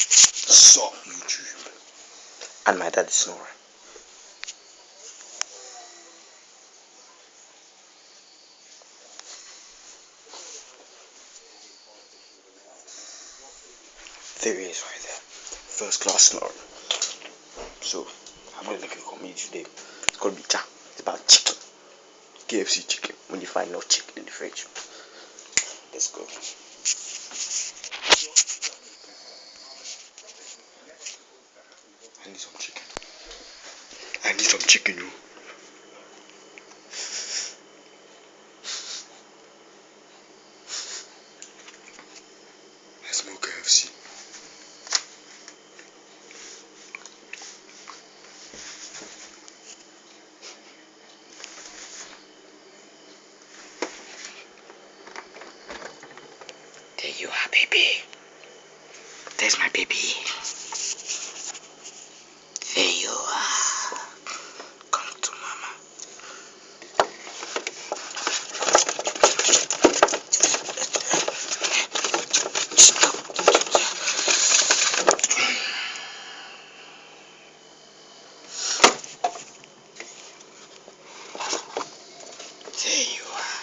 Sup YouTube. And my dad is snoring. There he is right there. First class snoring. So I'm gonna make a comedy today. It's gonna be jam. It's about chicken. KFC chicken. When you find no chicken in the fridge. Let's go. I need some chicken. I need some chicken, you. Let's smell KFC. There you are, baby. There's my baby. There you are. Come to mama. There you are.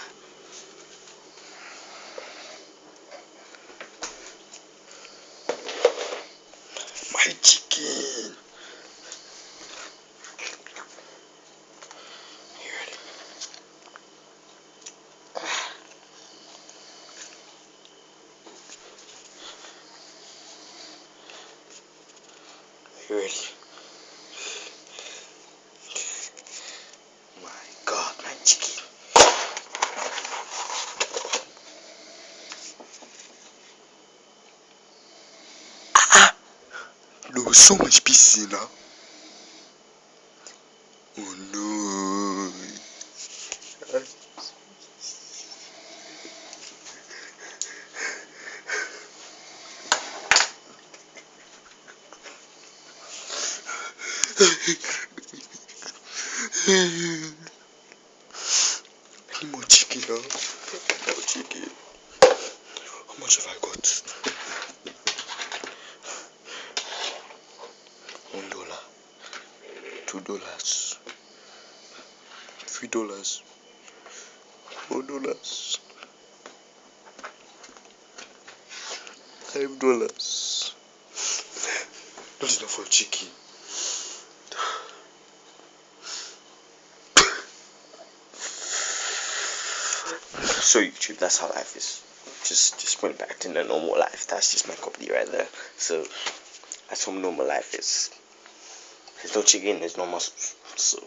My chicken. You ready? You ready? My God, my chicken. There was so much pieces in now. Oh no. I need more chicken now. More chicken. How much have I got? $1, $2, $3, $4, $5. Not enough for chicken. So YouTube, that's how life is. Just went back to the normal life. That's just my comedy right there. So that's how normal life is. There's no chicken, there's no muscles. So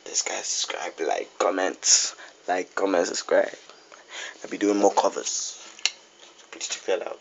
this guy, subscribe, like, comment, subscribe. I'll be doing more covers. So please check that out.